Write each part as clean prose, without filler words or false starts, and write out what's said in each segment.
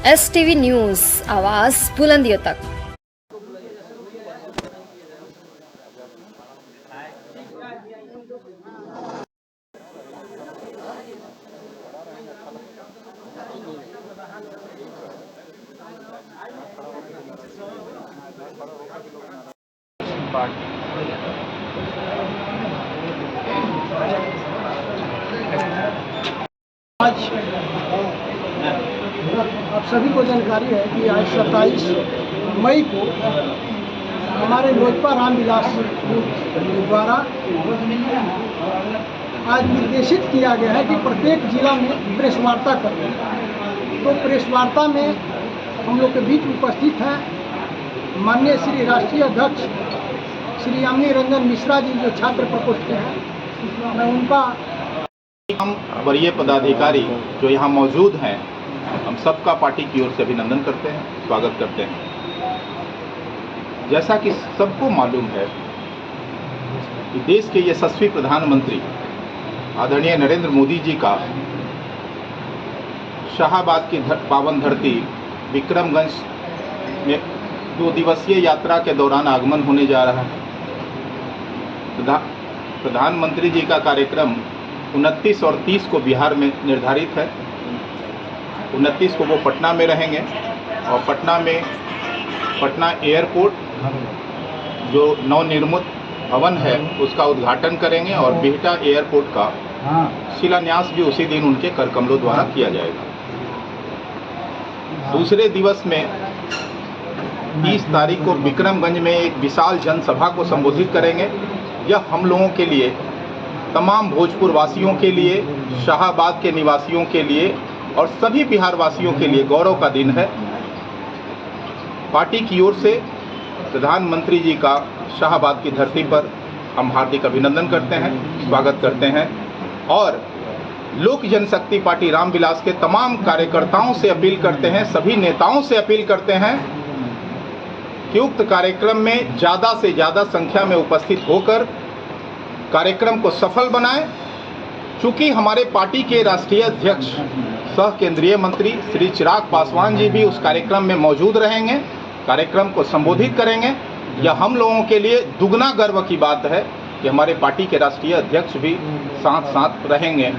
STV news, आवाज़ बुलंदियों तक। आज आप सभी को जानकारी है कि आज 27 मई को हमारे लोजपा रामविलास द्वारा आज निर्देशित किया गया है कि प्रत्येक जिला में प्रेस वार्ता करें। तो प्रेस वार्ता में हम लोग के बीच उपस्थित हैं माननीय श्री राष्ट्रीय अध्यक्ष श्री यामिनी रंजन मिश्रा जी, जो छात्र प्रकोष्ठ के हैं। मैं उनका हम वरीय पदाधिकारी जो यहाँ मौजूद हैं, हम सबका पार्टी की ओर से अभिनंदन करते हैं, स्वागत करते हैं। जैसा कि सबको मालूम है कि देश के यशस्वी प्रधानमंत्री आदरणीय नरेंद्र मोदी जी का शाहाबाद की पावन धरती विक्रमगंज में 2 दिवसीय यात्रा के दौरान आगमन होने जा रहा है। प्रधानमंत्री जी का कार्यक्रम 29 और 30 को बिहार में निर्धारित है। 29 को वो पटना में रहेंगे और पटना एयरपोर्ट जो नवनिर्मित भवन है उसका उद्घाटन करेंगे और बिहटा एयरपोर्ट का शिलान्यास भी उसी दिन उनके कर कमलों द्वारा किया जाएगा। दूसरे दिवस में 30 तारीख को विक्रमगंज में एक विशाल जनसभा को संबोधित करेंगे। यह हम लोगों के लिए, तमाम भोजपुर वासियों के लिए, शाहाबाद के निवासियों के लिए और सभी बिहार वासियों के लिए गौरव का दिन है। पार्टी की ओर से प्रधानमंत्री जी का शाहाबाद की धरती पर हम हार्दिक अभिनंदन करते हैं, स्वागत करते हैं और लोक जनशक्ति पार्टी रामविलास के तमाम कार्यकर्ताओं से अपील करते हैं, सभी नेताओं से अपील करते हैं कि उक्त कार्यक्रम में ज़्यादा से ज़्यादा संख्या में उपस्थित होकर कार्यक्रम को सफल बनाएं। चूँकि हमारे पार्टी के राष्ट्रीय अध्यक्ष सह केंद्रीय मंत्री श्री चिराग पासवान जी भी उस कार्यक्रम में मौजूद रहेंगे, कार्यक्रम को संबोधित करेंगे। यह हम लोगों के लिए दुगना गर्व की बात है कि हमारे पार्टी के राष्ट्रीय अध्यक्ष भी साथ साथ रहेंगे।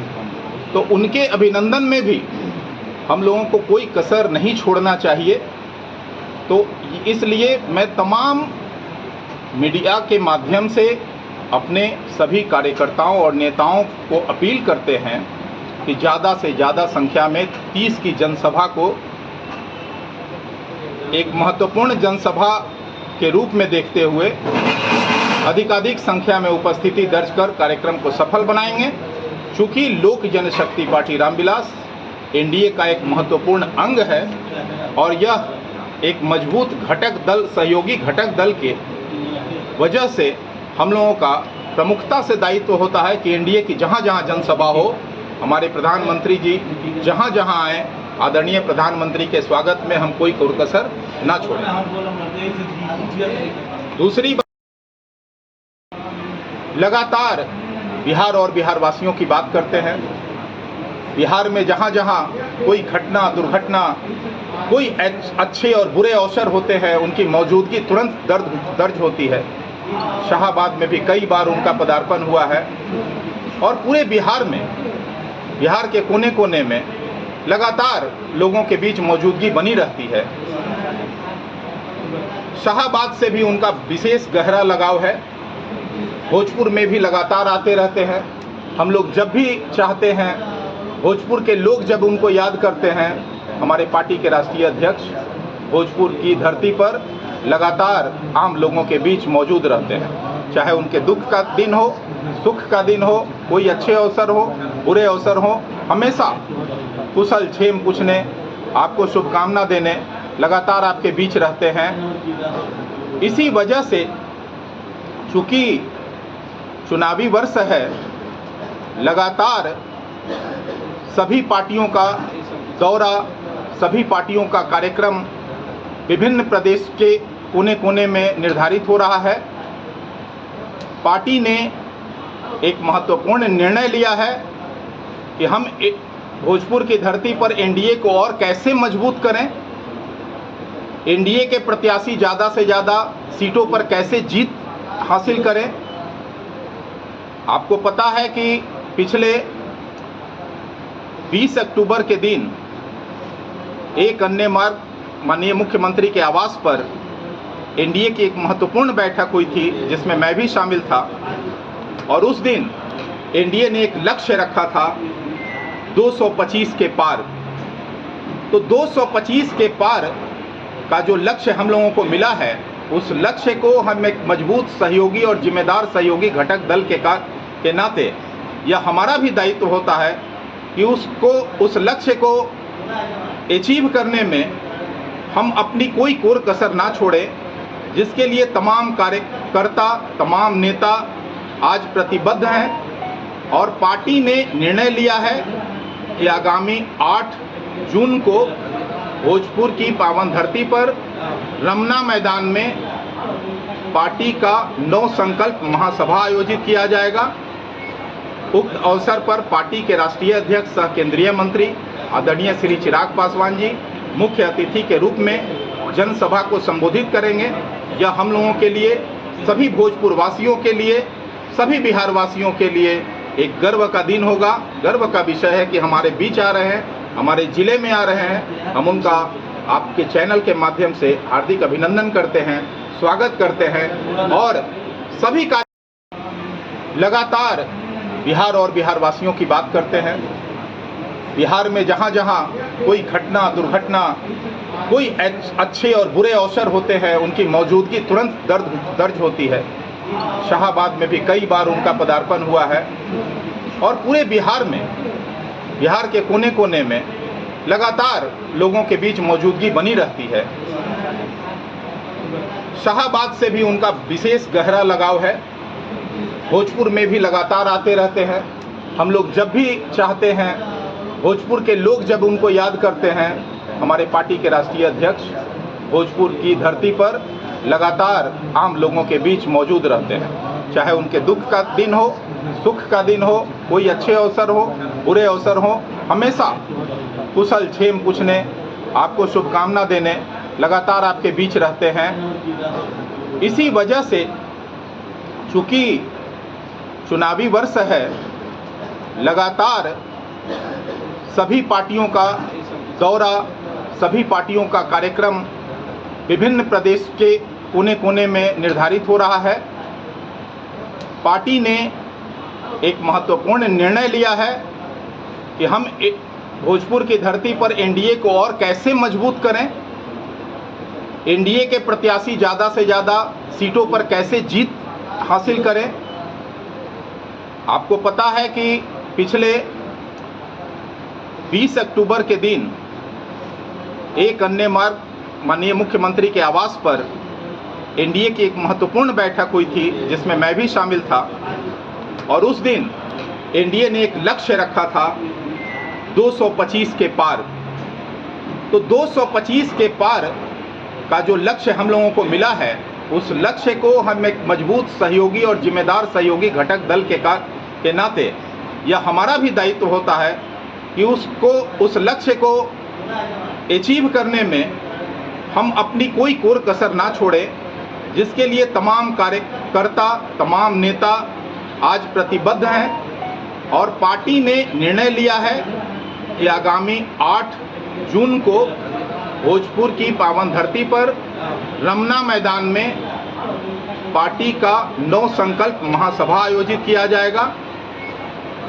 तो उनके अभिनंदन में भी हम लोगों को कोई कसर नहीं छोड़ना चाहिए। तो इसलिए मैं तमाम मीडिया के माध्यम से अपने सभी कार्यकर्ताओं और नेताओं को अपील करते हैं कि ज़्यादा से ज़्यादा संख्या में 30 की जनसभा को एक महत्वपूर्ण जनसभा के रूप में देखते हुए अधिकाधिक संख्या में उपस्थिति दर्ज कर कार्यक्रम को सफल बनाएंगे। चूँकि लोक जनशक्ति पार्टी रामविलास एनडीए का एक महत्वपूर्ण अंग है और यह एक मजबूत घटक दल, सहयोगी घटक दल के वजह से हम लोगों का प्रमुखता से दायित्व होता है कि एनडीए की जहाँ जहाँ जनसभा हो, हमारे प्रधानमंत्री जी जहाँ जहाँ आए, आदरणीय प्रधानमंत्री के स्वागत में हम कोई कसर ना छोड़ें। दूसरी बात, लगातार बिहार और बिहार वासियों की बात करते हैं। बिहार में जहाँ जहाँ कोई घटना, दुर्घटना, कोई अच्छे और बुरे अवसर होते हैं, उनकी मौजूदगी तुरंत दर्ज होती है। शाहाबाद में भी कई बार उनका पदार्पण हुआ है और पूरे बिहार में, बिहार के कोने कोने में लगातार लोगों के बीच मौजूदगी बनी रहती है। शाहाबाद से भी उनका विशेष गहरा लगाव है। भोजपुर में भी लगातार आते रहते हैं। हम लोग जब भी चाहते हैं, भोजपुर के लोग जब उनको याद करते हैं, हमारे पार्टी के राष्ट्रीय अध्यक्ष भोजपुर की धरती पर लगातार आम लोगों के बीच मौजूद रहते हैं। चाहे उनके दुख का दिन हो, सुख का दिन हो, कोई अच्छे अवसर हो, बुरे अवसर हो, हमेशा कुशल क्षेम पूछने, आपको शुभकामना देने लगातार आपके बीच रहते हैं। इसी वजह से चूँकि चुनावी वर्ष है, लगातार सभी पार्टियों का दौरा, सभी पार्टियों का कार्यक्रम विभिन्न प्रदेश के कोने कोने में निर्धारित हो रहा है। पार्टी ने एक महत्वपूर्ण निर्णय लिया है कि हम भोजपुर की धरती पर एनडीए को और कैसे मजबूत करें, एनडीए के प्रत्याशी ज़्यादा से ज़्यादा सीटों पर कैसे जीत हासिल करें। आपको पता है कि पिछले 20 अक्टूबर के दिन एक अन्य मार्ग माननीय मुख्यमंत्री के आवास पर एनडीए की एक महत्वपूर्ण बैठक हुई थी, जिसमें मैं भी शामिल था। और उस दिन एनडीए ने एक लक्ष्य रखा था 225 के पार। तो 225 के पार का जो लक्ष्य हम लोगों को मिला है, उस लक्ष्य को हम एक मजबूत सहयोगी और जिम्मेदार सहयोगी घटक दल के नाते यह हमारा भी दायित्व होता है कि उस लक्ष्य को अचीव करने में हम अपनी कोई कोर कसर ना छोड़ें, जिसके लिए तमाम कार्यकर्ता, तमाम नेता आज प्रतिबद्ध हैं। और पार्टी ने निर्णय लिया है कि आगामी 8 जून को भोजपुर की पावन धरती पर रमना मैदान में पार्टी का 9 संकल्प महासभा आयोजित किया जाएगा। उक्त अवसर पर पार्टी के राष्ट्रीय अध्यक्ष सह केंद्रीय मंत्री आदरणीय श्री चिराग पासवान जी मुख्य अतिथि के रूप में जनसभा को संबोधित करेंगे। यह हम लोगों के लिए, सभी भोजपुर वासियों के लिए, सभी बिहार वासियों के लिए एक गर्व का दिन होगा। गर्व का विषय है कि हमारे बीच आ रहे हैं, हमारे जिले में आ रहे हैं। हम उनका आपके चैनल के माध्यम से हार्दिक अभिनंदन करते हैं, स्वागत करते हैं। और सभी का लगातार बिहार और बिहार वासियों की बात करते हैं। बिहार में जहाँ जहाँ कोई घटना, दुर्घटना, कोई अच्छे और बुरे अवसर होते हैं, उनकी मौजूदगी तुरंत दर्ज होती है। शाहाबाद में भी कई बार उनका पदार्पण हुआ है। और पूरे बिहार में, बिहार के कोने कोने में लगातार लोगों के बीच मौजूदगी बनी रहती है। शाहाबाद से भी उनका विशेष गहरा लगाव है। भोजपुर में भी लगातार आते रहते हैं। हम लोग जब भी चाहते हैं, भोजपुर के लोग जब उनको याद करते हैं, हमारे पार्टी के राष्ट्रीय अध्यक्ष भोजपुर की धरती पर लगातार आम लोगों के बीच मौजूद रहते हैं। चाहे उनके दुख का दिन हो, सुख का दिन हो, कोई अच्छे अवसर हो, बुरे अवसर हो, हमेशा कुशल क्षेम पूछने, आपको शुभकामना देने लगातार आपके बीच रहते हैं। इसी वजह से चूँकि चुनावी वर्ष है, लगातार सभी पार्टियों का दौरा, सभी पार्टियों का कार्यक्रम विभिन्न प्रदेश के कोने कोने में निर्धारित हो रहा है। पार्टी ने एक महत्वपूर्ण निर्णय लिया है कि हम भोजपुर की धरती पर एनडीए को और कैसे मजबूत करें, एनडीए के प्रत्याशी ज़्यादा से ज़्यादा सीटों पर कैसे जीत हासिल करें। आपको पता है कि पिछले 20 अक्टूबर के दिन एक अन्य मार्ग माननीय मुख्यमंत्री के आवास पर एनडीए की एक महत्वपूर्ण बैठक हुई थी, जिसमें मैं भी शामिल था। और उस दिन एनडीए ने एक लक्ष्य रखा था 225 के पार। तो 225 के पार का जो लक्ष्य हम लोगों को मिला है, उस लक्ष्य को हम एक मजबूत सहयोगी और जिम्मेदार सहयोगी घटक दल के नाते यह हमारा भी दायित्व होता है कि उस लक्ष्य को अचीव करने में हम अपनी कोई कोर कसर ना छोड़ें, जिसके लिए तमाम कार्यकर्ता, तमाम नेता आज प्रतिबद्ध हैं। और पार्टी ने निर्णय लिया है कि आगामी 8 जून को भोजपुर की पावन धरती पर रमना मैदान में पार्टी का 9 संकल्प महासभा आयोजित किया जाएगा।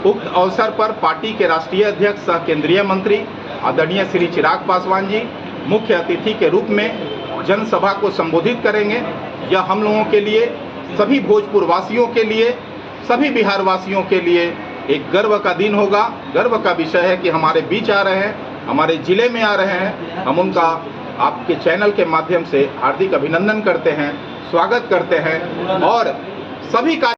उक्त अवसर पर पार्टी के राष्ट्रीय अध्यक्ष सह केंद्रीय मंत्री आदरणीय श्री चिराग पासवान जी मुख्य अतिथि के रूप में जनसभा को संबोधित करेंगे। यह हम लोगों के लिए, सभी भोजपुर वासियों के लिए, सभी बिहार वासियों के लिए एक गर्व का दिन होगा। गर्व का विषय है कि हमारे बीच आ रहे हैं, हमारे जिले में आ रहे हैं। हम उनका आपके चैनल के माध्यम से हार्दिक अभिनंदन करते हैं, स्वागत करते हैं। और सभी का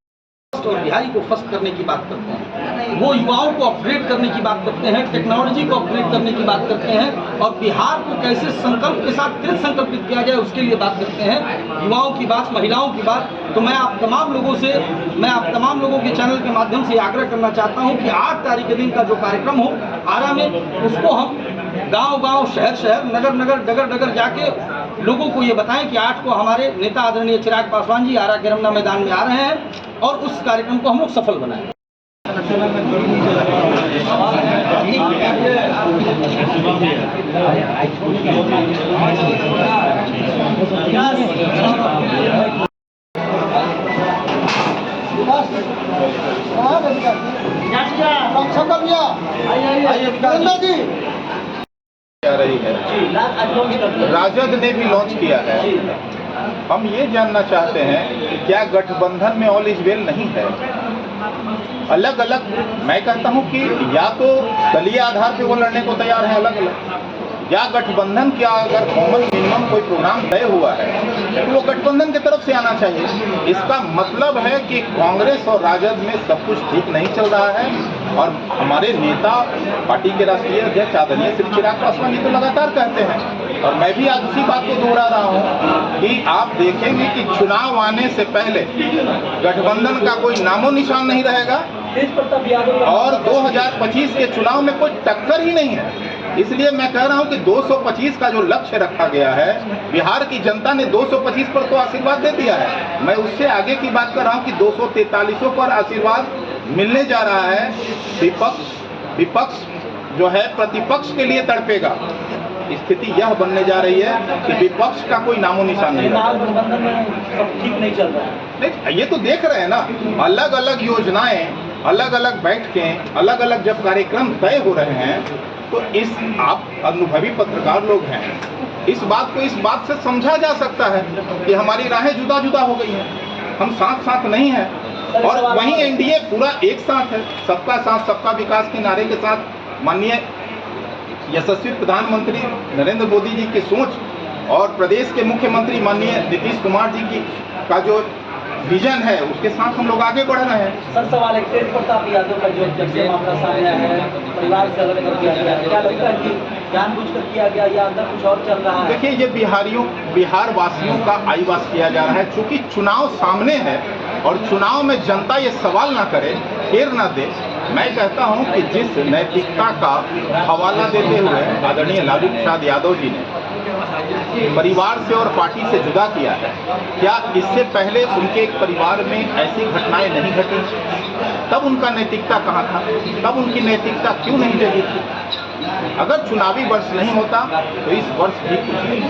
और बिहारी को फर्स्ट करने की बात करते हैं, वो युवाओं को अपग्रेड करने की बात करते हैं, टेक्नोलॉजी को अपग्रेड करने की बात करते हैं और बिहार को कैसे संकल्प के साथ कृत संकल्पित किया जाए उसके लिए बात करते हैं। युवाओं की बात, महिलाओं की बात। तो मैं आप तमाम लोगों के चैनल के माध्यम से आग्रह करना चाहता हूं कि 8 तारीख के दिन का जो कार्यक्रम हो आरा में, उसको हम गांव-गांव, शहर-शहर, नगर-नगर, डगर-डगर जाके लोगों को ये बताएं कि 8 को हमारे नेता आदरणीय चिराग पासवान जी आरा के रमना मैदान में आ रहे हैं और उस कार्यक्रम को हम लोग सफल बनाएं। आ रही है, राजद ने भी लॉन्च किया है। हम ये जानना चाहते हैं क्या गठबंधन में ऑल इज वेल नहीं है? अलग अलग, मैं कहता हूं कि या तो दलीय आधार पे वो लड़ने को तैयार है अलग अलग, या गठबंधन क्या अगर कॉमन मिनिमम कोई प्रोग्राम तय हुआ है तो वो गठबंधन की तरफ से आना चाहिए। इसका मतलब है कि कांग्रेस और राजद में सब कुछ ठीक नहीं चल रहा है और हमारे नेता पार्टी के राष्ट्रीय अध्यक्ष आदरणीय श्री चिराग पासवान जी तो लगातार कहते हैं और मैं भी आज उसी बात को दोहरा रहा हूँ कि आप देखेंगे कि चुनाव आने से पहले गठबंधन का कोई नामो निशान नहीं रहेगा और 2025 के चुनाव में कोई टक्कर ही नहीं है। इसलिए मैं कह रहा हूं कि 225 का जो लक्ष्य रखा गया है, बिहार की जनता ने 225 पर तो आशीर्वाद दे दिया है। मैं उससे आगे की बात कर रहा हूं कि 243 पर आशीर्वाद मिलने जा रहा है। विपक्ष जो है प्रतिपक्ष के लिए तड़पेगा। स्थिति यह बनने जा रही है कि विपक्ष का कोई नामो निशान नहीं है। ठीक नहीं चल रहा है। नहीं, ये तो देख रहे हैं ना, अलग अलग योजनाएं, अलग अलग बैठकें, अलग अलग जब कार्यक्रम तय हो रहे हैं तो इस आप अनुभवी पत्रकार लोग हैं, इस बात से समझा जा सकता है कि हमारी राहें जुदा जुदा हो गई हैं, हम साथ साथ नहीं हैं। और वहीं एनडीए पूरा एक साथ है, सबका साथ सबका विकास के नारे के साथ माननीय यशस्वी प्रधानमंत्री नरेंद्र मोदी जी की सोच और प्रदेश के मुख्यमंत्री माननीय नीतीश कुमार जी की का जो विजन है उसके साथ हम लोग आगे बढ़ रहे हैं। सर, सवाल है तेज प्रताप यादव का जो जब से मामला सामने आया है, परिवार से अलग कर दिया गया, क्या लगता है कि जानबूझकर किया गया या अंदर कुछ और चल रहा है? देखिए, ये बिहार वासियों का आईवास किया जा रहा है। चूंकि चुनाव सामने है और चुनाव में जनता ये सवाल ना करे, फेर ना दे, मैं कहता हूं कि जिस नैतिकता का हवाला देते हुए आदरणीय लालू प्रसाद यादव जी ने परिवार से और पार्टी से जुदा किया है, क्या इससे पहले उनके एक परिवार में ऐसी घटनाएं नहीं घटी? तब उनका नैतिकता कहाँ था? तब उनकी नैतिकता क्यों नहीं जगी थी? अगर चुनावी वर्ष नहीं होता तो इस वर्ष भी कुछ नहीं।